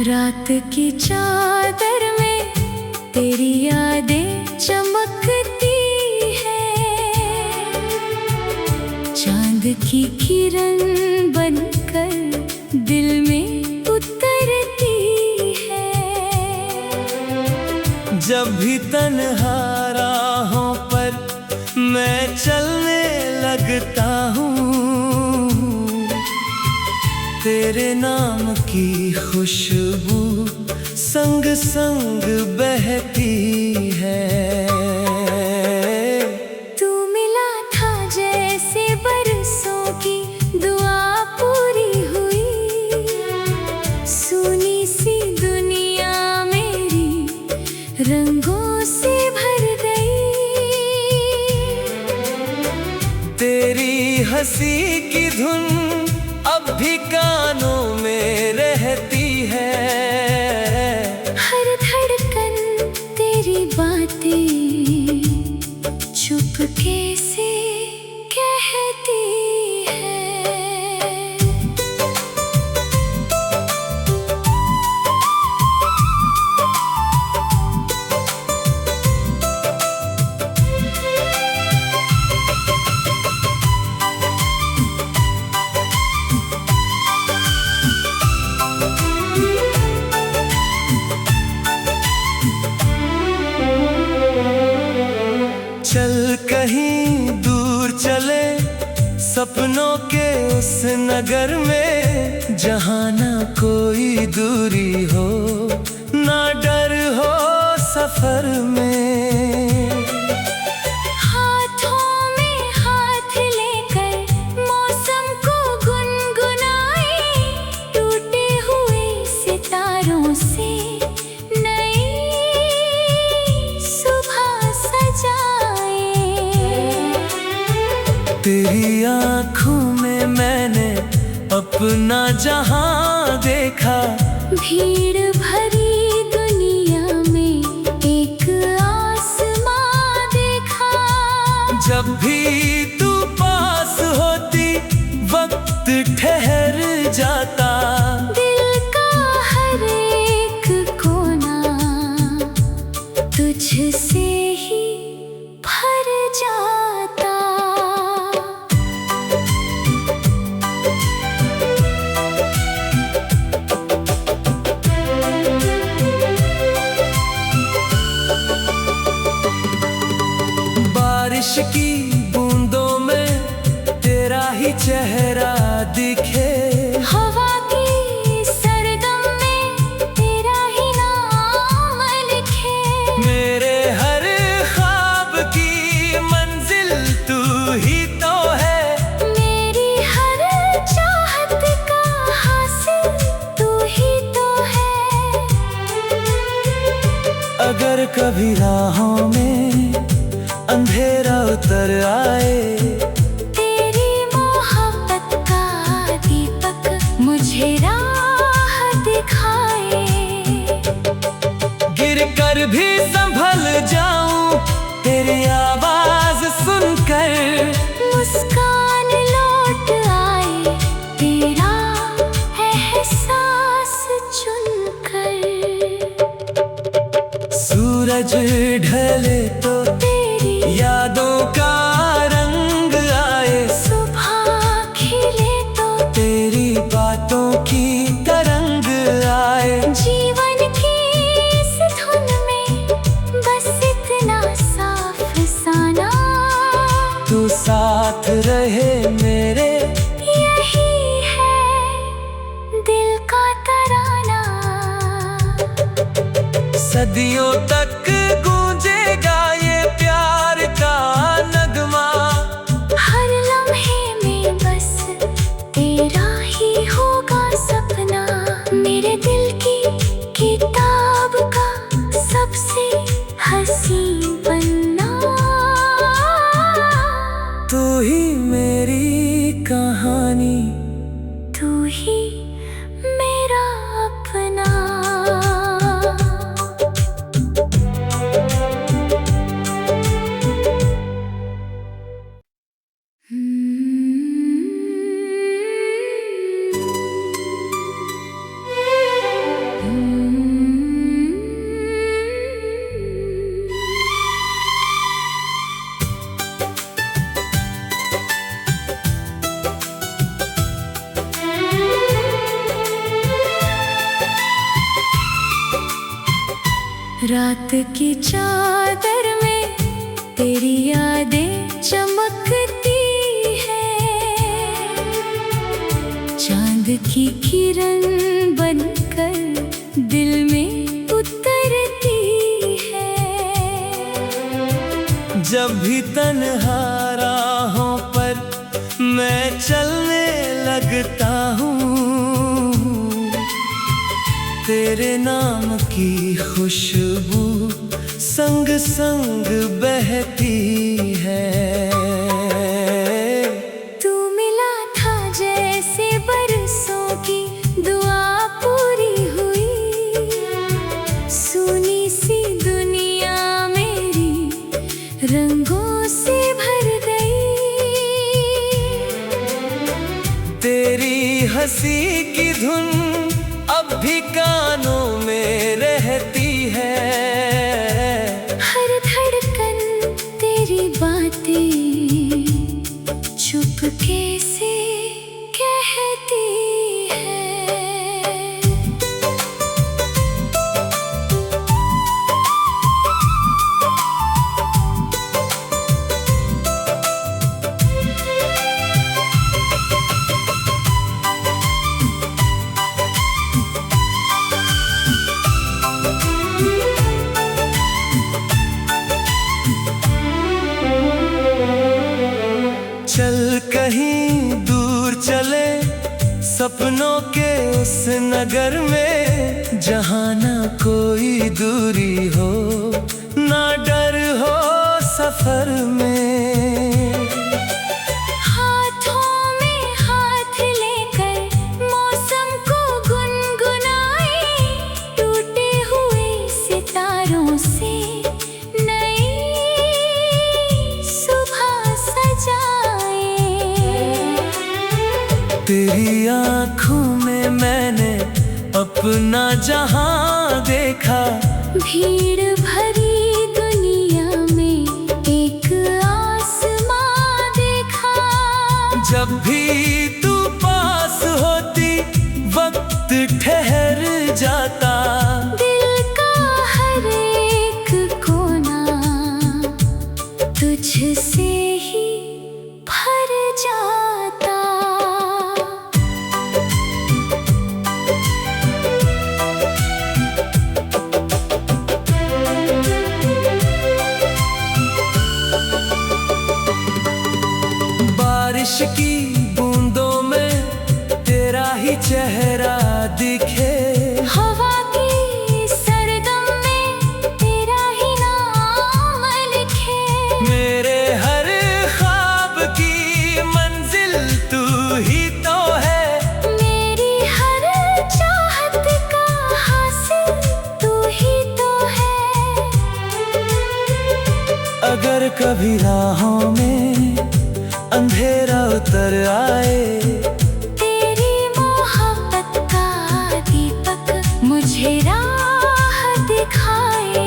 रात की चादर में तेरी यादें चमकती है, चांद की किरण बनकर दिल में उतरती है। जब भी तन्हा राहों पर मैं चलने लगता हूँ, तेरे नाम की खुशबू संग संग बहती है। तू मिला था जैसे बरसों की दुआ पूरी हुई, सुनी सी दुनिया मेरी रंगों से भर गई। तेरी हंसी की धुन अब भी कानों में रहती है, हर धड़कन तेरी बातें चुपके से कहती है। चल कहीं दूर चले सपनों के उस नगर में, जहाँ ना कोई दूरी हो ना डर हो सफर में। हाथों में हाथ लेकर मौसम को गुनगुनाए, टूटे हुए सितारों से नई सुबह सजाए। तेरी आँखों में मैंने अपना जहां देखा, भीड़ भरी दुनिया में एक आसमां देखा। जब भी तू पास होती वक्त ठहर जाता, दिल का हर एक कोना तुझसे ही भर जाता। बारिश की बूंदों में तेरा ही चेहरा दिखे, हवा की सरगम में तेरा ही नाम लिखे। मेरे हर ख्वाब की मंजिल तू ही तो है, मेरी हर चाहत का हासिल तू ही तो है। अगर कभी राहों में अंधेरा उतर आए, तेरी मोहब्बत का दीपक मुझे राह दिखाए। गिर कर भी संभल जाऊं तेरी आवाज सुनकर, मुस्कान लौट आए तेरा एहसास चुनकर। सूरज ढले तो यादों का रंग आए, सुबह खिले तो तेरी बातों की तरंग आए। जीवन की इस धुन में बस इतना साफ साना, तू साथ रहे मेरे, यही है दिल का तराना। सदियों तक गूंजेगा ये प्यार का नगमा। हर लम्हे में बस तेरा ही होगा सपना, मेरे दिल की किताब का सबसे हसीन पन्ना। तू ही मेरी कहानी, तू ही मेरा अपना। रात की चादर में तेरी यादें चमकती है, चांद की किरण बनकर दिल में उतरती है। जब भी तन्हा राहों पर मैं चलने लगता हूँ, तेरे नाम की खुशबू संग संग बहती है। तू मिला था जैसे बरसों की दुआ पूरी हुई, सुनी सी दुनिया मेरी रंगों से भर गई। तेरी हंसी की धुन अब भी कानों में रहती है, हर धड़कन तेरी बातें चुपके से कहती है। चल कहीं दूर चले सपनों के उस नगर में, जहाँ ना कोई दूरी हो ना डर हो सफर में। हाथों में हाथ लेकर मौसम को गुनगुनाए, टूटे हुए सितारों से नई सुबह सजाए। तेरी आँखों में मैंने अपना जहां देखा, भीड़ भरी दुनिया में एक आसमां देखा। जब भी तू पास होती वक्त ठहर जाता, दिल का हर एक कोना तुझसे ही भर जाता। बारिश की बूंदों में तेरा ही चेहरा दिखे, हवा की सरगम में तेरा ही नाम लिखे। मेरे हर ख्वाब की मंजिल तू ही तो है, मेरी हर चाहत का हासिल तू ही तो है। अगर कभी राहों में अंधेरा उतर आए, तेरी मोहब्बत का दीपक मुझे राह दिखाए।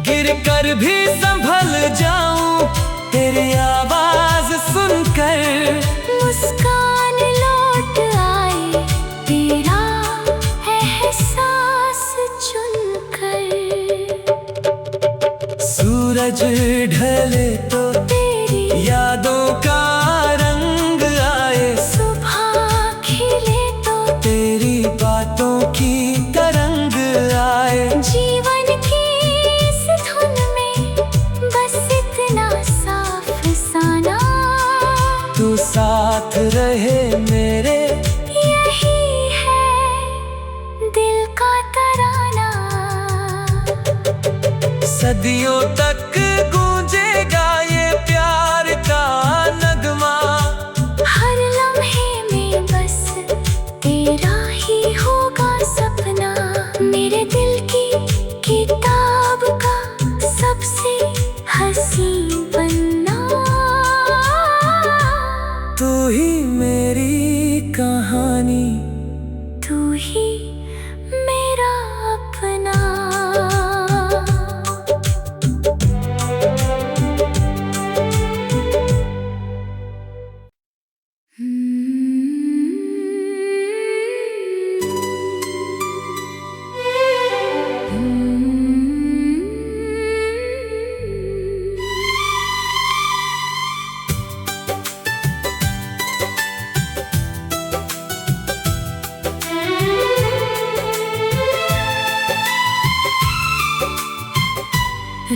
गिर कर भी संभल जाऊं तेरी आवाज सुनकर, मुस्कान लौट आए तेरा एहसास चुनकर। सूरज ढले तो यादों का रंग आए, सुबह खिले तो तेरी बातों की तरंग आए। जीवन की इस धुन में बस इतना साफ साना, तू साथ रहे मेरे, यही है दिल का तराना। सदियों तक गूंजेगा ये प्यार का नगमा।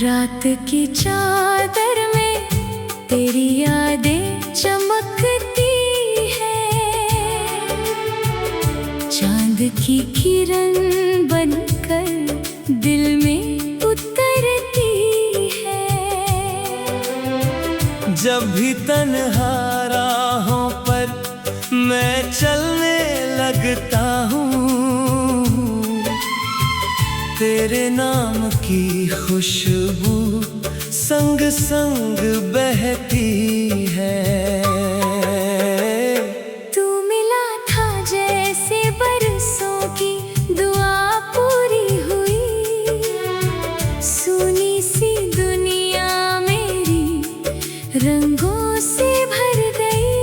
रात की चादर में तेरी यादें चमकती है, चांद की किरण बनकर दिल में उतरती है। जब भी तन्हा राहों पर मैं चलने लगता हूँ, तेरे नाम की खुशबू संग संग बहती है। तू मिला था जैसे बरसों की दुआ पूरी हुई, सुनी सी दुनिया मेरी रंगों से भर गई।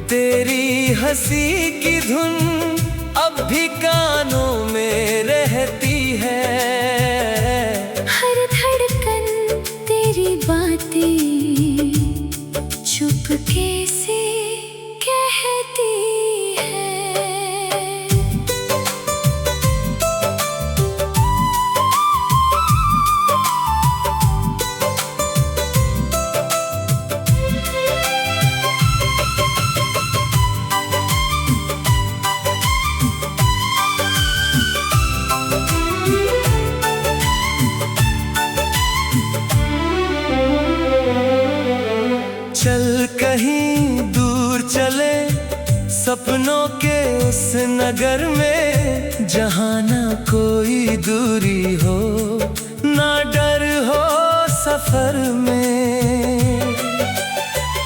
तेरी हंसी की धुन अब भी कानों में रहती है, हर धड़कन तेरी बातें चुपके से कहती है। चल कहीं दूर चले सपनों के उस नगर में, जहाँ ना कोई दूरी हो ना डर हो सफर में।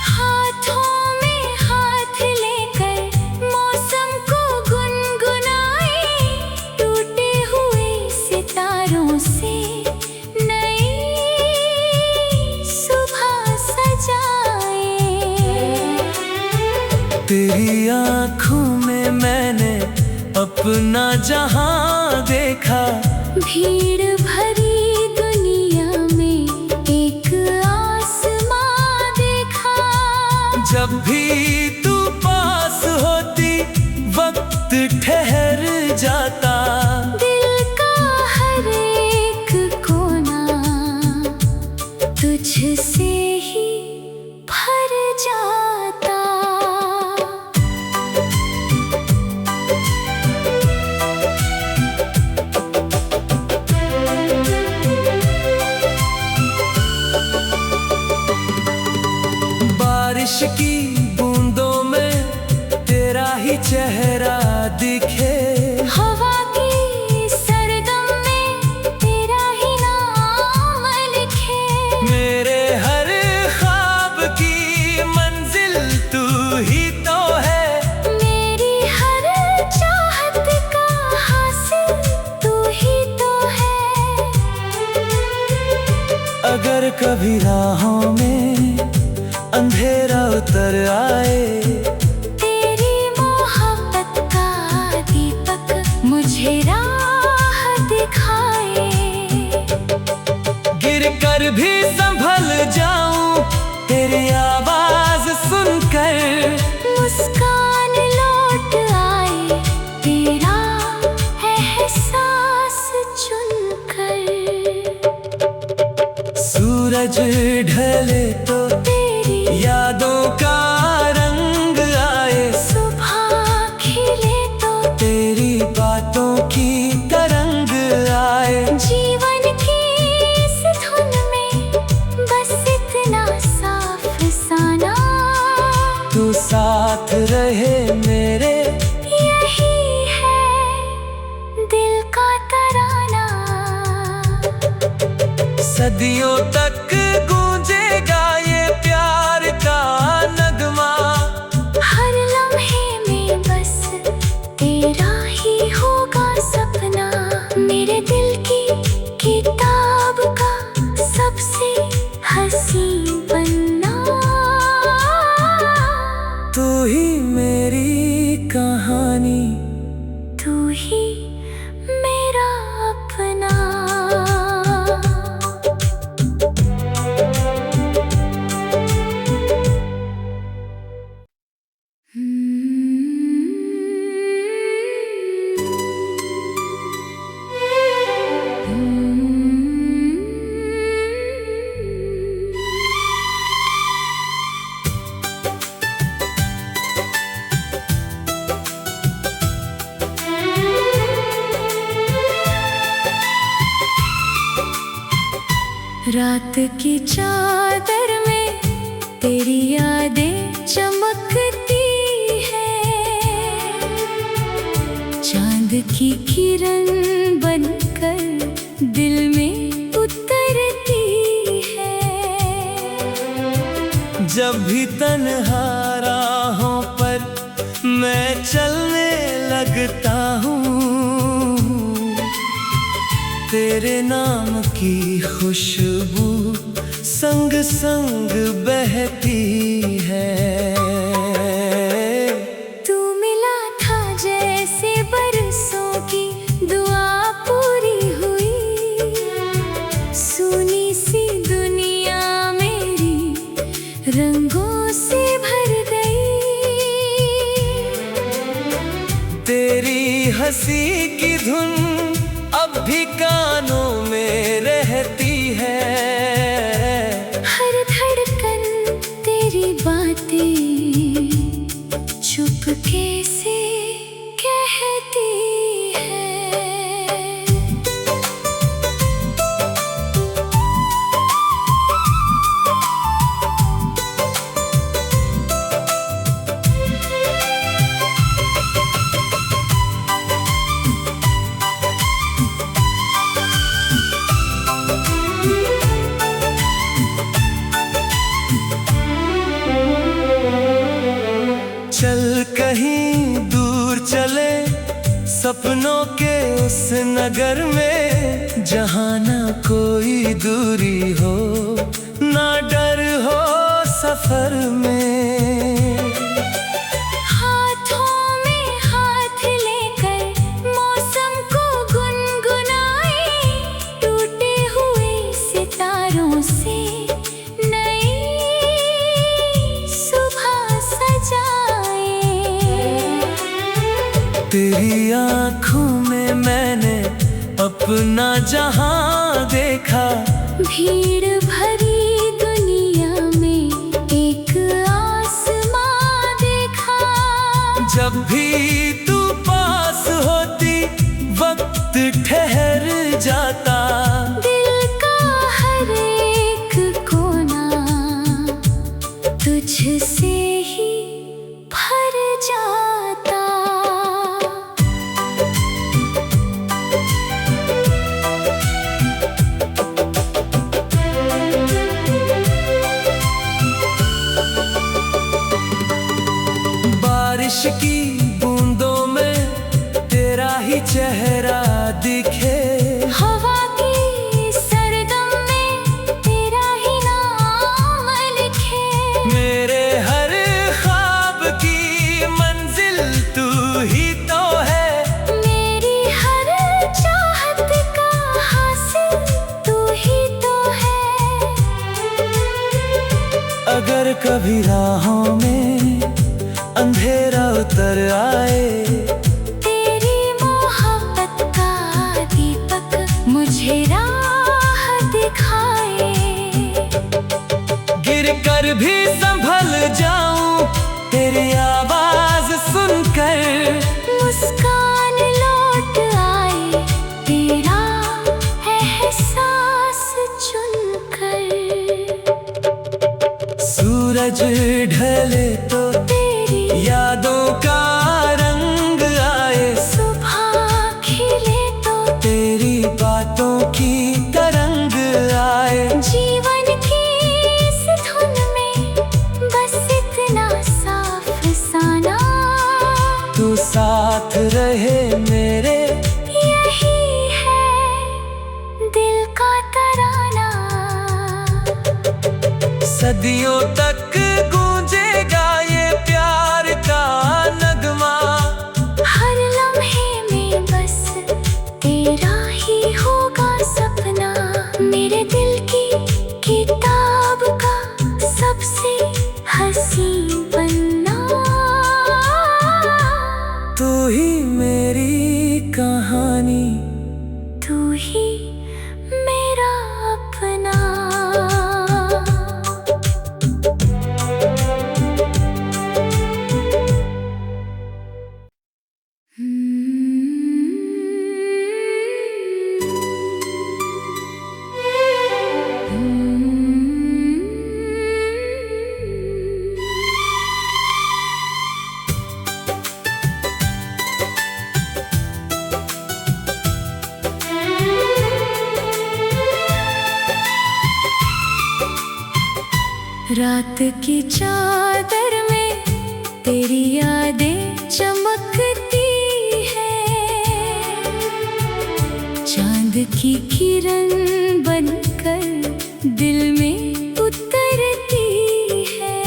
हाथों में हाथ लेकर मौसम को गुनगुनाए, टूटे हुए सितारों से नई सुबह सजाए। तेरी आँखों में मैंने अपना जहां देखा, भीड़ भरी दुनिया में एक आसमां देखा। जब भी तू पास होती वक्त ठहर जाता, दिल का हर एक कोना तुझसे ही भर जाता। बारिश की बूंदों में तेरा ही चेहरा दिखे, हवा की सरगम में तेरा ही नाम लिखे। मेरे हर ख्वाब की मंजिल तू ही तो है, मेरी हर चाहत का हासिल तू ही तो है। अगर कभी राहों में अंधेरा उतर आए, तेरी मोहब्बत का दीपक मुझे राह दिखाए। गिर कर भी संभल जाऊं तेरी आवाज सुनकर, मुस्कान लौट आए तेरा एहसास चुनकर। सूरज ढले तो तेरी यादों का रंग आए, सुबह खिले तो तेरी बातों की तरंग आए। जीवन की इस धुन में बस इतना साफ साना, तू साथ रहे मेरे, यही है दिल का तराना। सदियों तक गूंजेगा ये प्यार का नगमा। हर लम्हे में बस तेरा ही होगा सपना, मेरे दिल की किताब का सबसे हंसी पन्ना। तू ही मेरी कहानी, तू ही मेरा अपना। रात की चादर में तेरी यादें चमकती है, चांद की किरण बनकर दिल में उतरती है। जब भी तन्हा राहों पर मैं चलने लगता हूँ, तेरे नाम की खुशबू संग संग बहती है। तू मिला था जैसे बरसों की दुआ पूरी हुई, सुनी सी दुनिया मेरी रंगों से भर गई। तेरी हंसी की धुन अब भी कानों में रहती है, हर धड़कन तेरी बातें चुपके से कहती है। चल कहीं दूर चले सपनों के उस नगर में, जहाँ ना कोई दूरी हो ना डर हो सफर में। हाथों में हाथ लेकर मौसम को गुनगुनाए, टूटे हुए सितारों से नई सुबह सजाए। तेरी आँखों में मैंने अपना जहां देखा, भीड़ भरी दुनिया में एक आसमां देखा। जब भी तू पास होती वक्त ठहर जाता, दिल का हर एक कोना तुझसे ही भर जाता। बारिश की बूंदों में तेरा ही चेहरा दिखे, हवा की सरगम में तेरा ही नाम लिखे। मेरे हर ख्वाब की मंजिल तू ही तो है, मेरी हर चाहत का हासिल तू ही तो है। अगर कभी राहों में अंधेरा उतर आए, तेरी मोहब्बत का दीपक मुझे राह दिखाए। गिर कर भी संभल जाऊं तेरी आवाज सुनकर, मुस्कान लौट आए तेरा एहसास चुनकर। सूरज ढले तो तेरी यादों का रंग आए, सुबह खिले तो तेरी बातों की तरंग आए। जीवन की इस धुन में बस इतना साफ साना, तू साथ रहे मेरे, यही है दिल का तराना। सदियों तक गूंजेगा ये प्यार का नगमा। हर लम्हे में बस तेरा ही होगा सपना, मेरे दिल की किताब का सबसे हसीन पन्ना। तू ही मेरी कहानी, तू ही मेरा अपना। रात की चादर में तेरी यादें चमकती है, चांद की किरण बनकर दिल में उतरती है।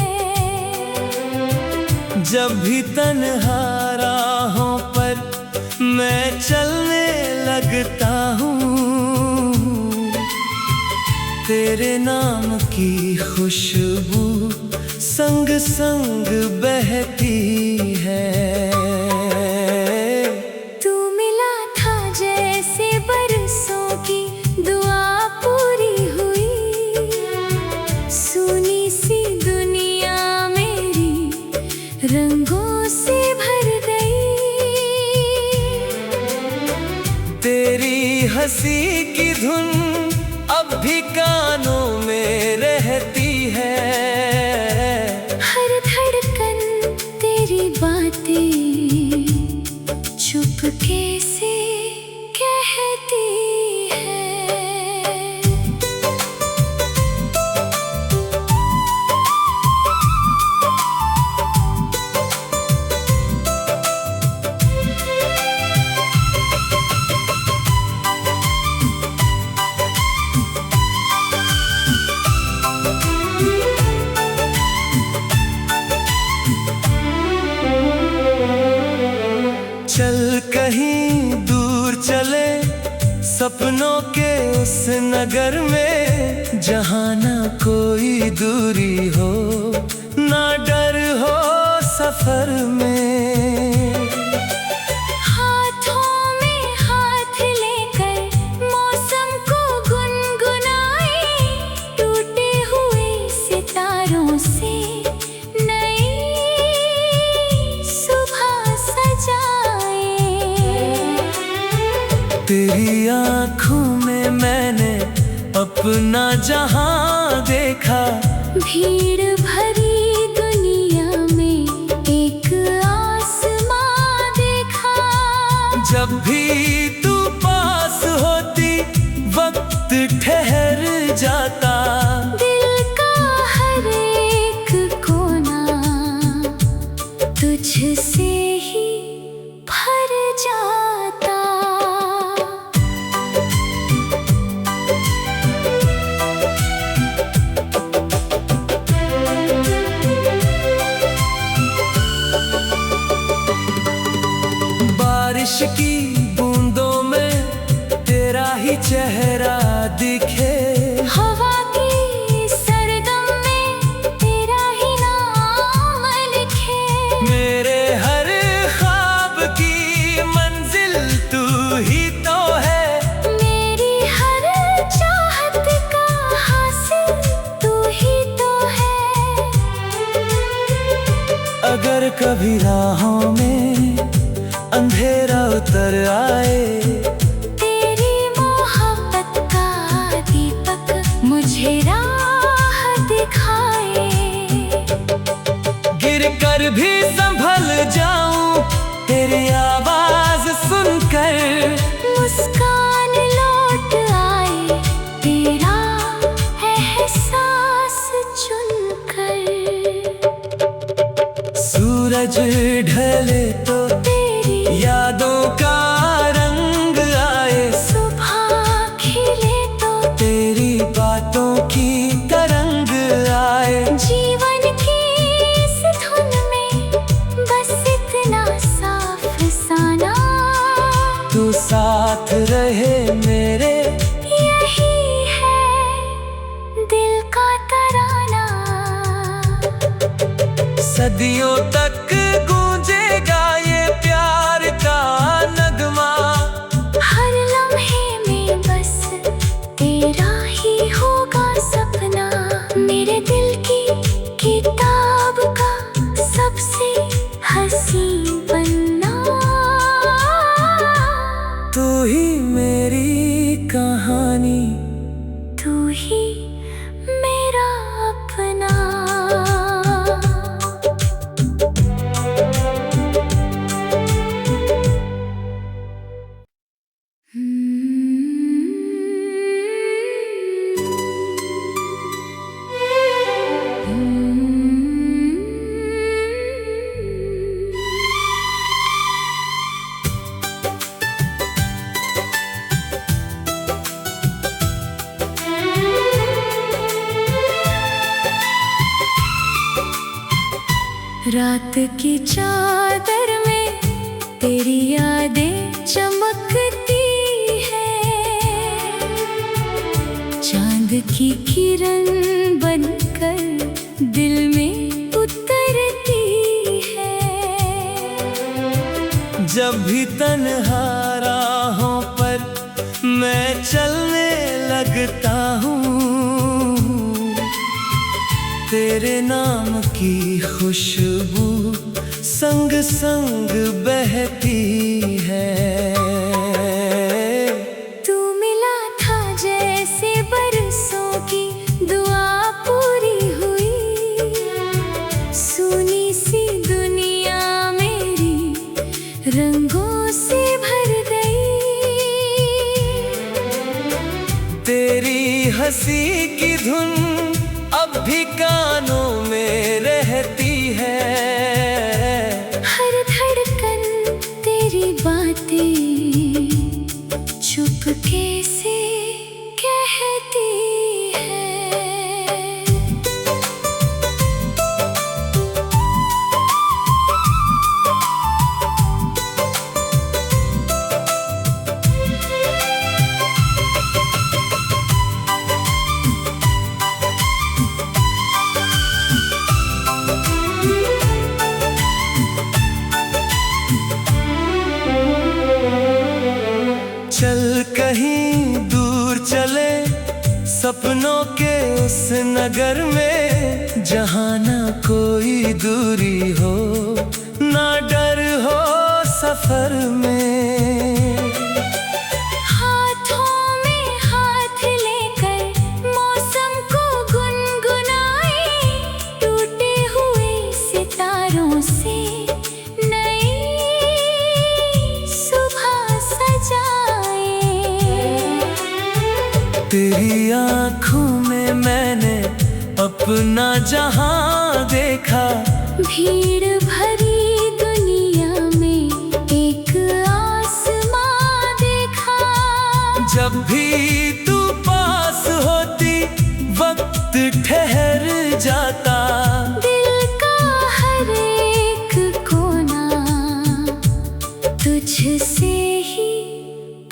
जब भी तन्हा राहों पर मैं चलने लगता हूँ, तेरे नाम की खुशबू संग संग बहती है। तू मिला था जैसे बरसों की दुआ पूरी हुई, सुनी सी दुनिया मेरी रंगों से भर गई। तेरी हंसी की धुन अब भी कानों में रहती है, हर धड़कन तेरी बातें चुपके से कहती है। चल कहीं दूर चले सपनों के उस नगर में, जहाँ ना कोई दूरी हो ना डर हो सफर में। हाथों में हाथ लेकर मौसम को गुनगुनाए, टूटे हुए सितारों से नई सुबह सजाए। तेरी आँखों में मैंने अपना जहां देखा, भीड़ भरी दुनिया में एक आसमां देखा। जब भी तू पास होती वक्त ठहर जाता, दिल का हर एक कोना तुझसे ही भर जाता। बारिश की बूंदों में तेरा ही चेहरा दिखे, हवा की सरगम में तेरा ही नाम लिखे। मेरे हर ख्वाब की मंजिल तू ही तो है, मेरी हर चाहत का हासिल तू ही तो है। अगर कभी राहों में अंधेरा उतर आए, तेरी मोहब्बत का दीपक मुझे राह दिखाए। गिर कर भी संभल जाऊं तेरी आवाज सुनकर, मुस्कान लौट आए तेरा एहसास चुनकर। सूरज ढले तो यादों का रंग आए, सुबह खिले तो तेरी बातों की तरंग आए। जीवन की इस धुन में बस इतना साफ साना, तू साथ रहे मेरे, यही है दिल का तराना। सदियों तक गूंजेगा ये प्यार का नगमा, हर लम्हे में बस तेरा ही होगा सपना। मेरे दिल की किताब का सबसे हसीन पन्ना, तू ही मेरी कहानी, तू ही मेरा अपना। रात की चादर में तेरी यादें चमकती है, चांद की किरण बनकर दिल में उतरती है। जब भी तन्हा राहों पर मैं चलने लगता हूँ, तेरे नाम की खुशबू संग संग बहती है। तू मिला था जैसे बरसों की दुआ पूरी हुई, सुनी सी दुनिया मेरी रंगों से भर गई। तेरी हंसी की धुन अब भी कानों में रहती है, हर धड़कन तेरी बातें चुपके से कहती है। चल कहीं दूर चले सपनों के उस नगर में, जहाँ ना कोई दूरी हो ना डर हो सफर में। हाथों में हाथ लेकर मौसम को गुनगुनाए, टूटे हुए सितारों से नई सुबह सजाए। तेरी आँखों में मैंने अपना जहां देखा, भीड़ भरी दुनिया में एक आसमां देखा। जब भी तू पास होती वक्त ठहर जाता, दिल का हर एक कोना तुझसे ही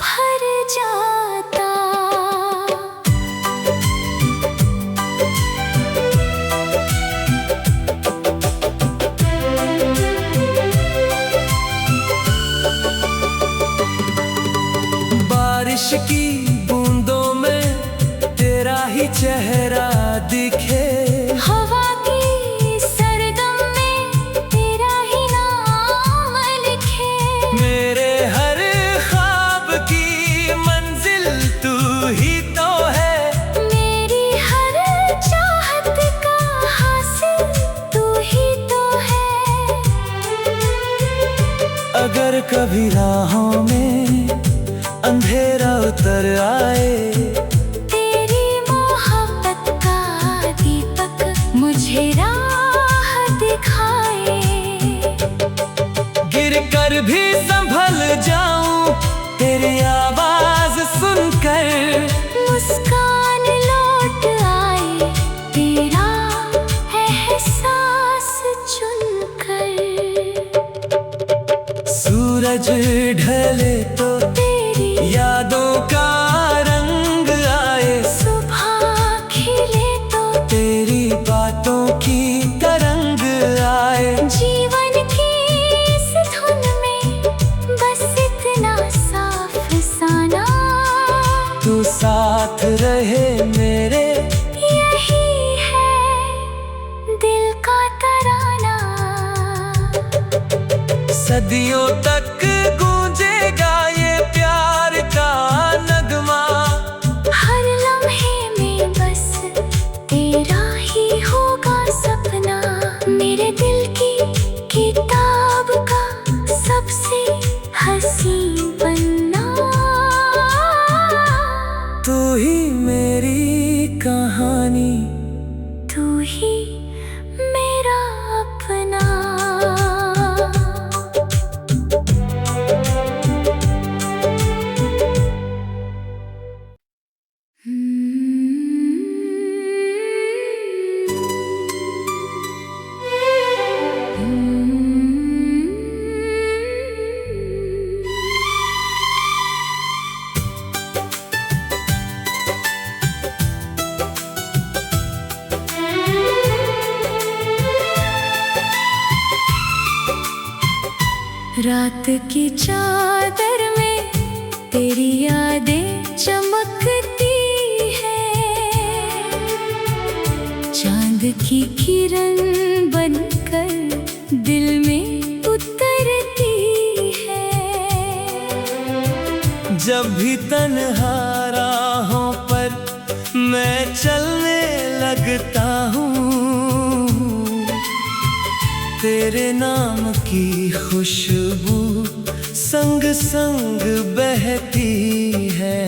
भर जाता। बारिश की बूंदों में तेरा ही चेहरा दिखे, हवा की सरगम में तेरा ही नाम लिखे। मेरे हर ख्वाब की मंजिल तू ही तो है, मेरी हर चाहत का हासिल तू ही तो है। अगर कभी राहों में अंधेरा उतर आए, तेरी मोहब्बत का दीपक मुझे राह दिखाए। गिर कर भी संभल जाऊं तेरी आवाज सुनकर, मुस्कान लौट आए तेरा एहसास चुनकर। सूरज ढले तो तेरी यादों का रंग आए, सुबह खिले तो तेरी बातों की तरंग आए। जीवन की इस धुन में बस इतना साफ साना, तू साथ रहे मेरे, यही है दिल का तराना। सदियों तक गूंजेगा ये प्यार का नगमा। हर लम्हे में बस तेरा ही होगा सपना, मेरे दिल की किताब का सबसे हसीन पन्ना। तू ही मेरी कहानी, तू ही मेरा अपना। रात की चादर में तेरी यादें चमकती है, चांद की किरण बनकर दिल में उतरती है। जब भी तन्हा राहों पर मैं चलने लगता हूँ, तेरे नाम की खुशबू संग संग बहती है।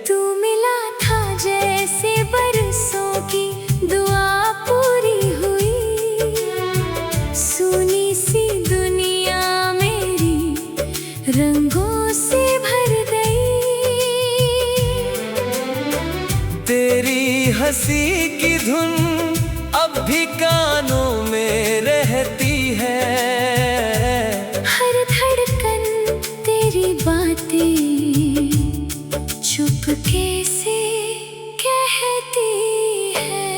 तू मिला था जैसे बरसों की दुआ पूरी हुई, सुनी सी दुनिया मेरी रंगों से भर गई। तेरी हंसी की धुन अब भी कानों में रहती है, हर धड़कन तेरी बातें चुपके से कहती है।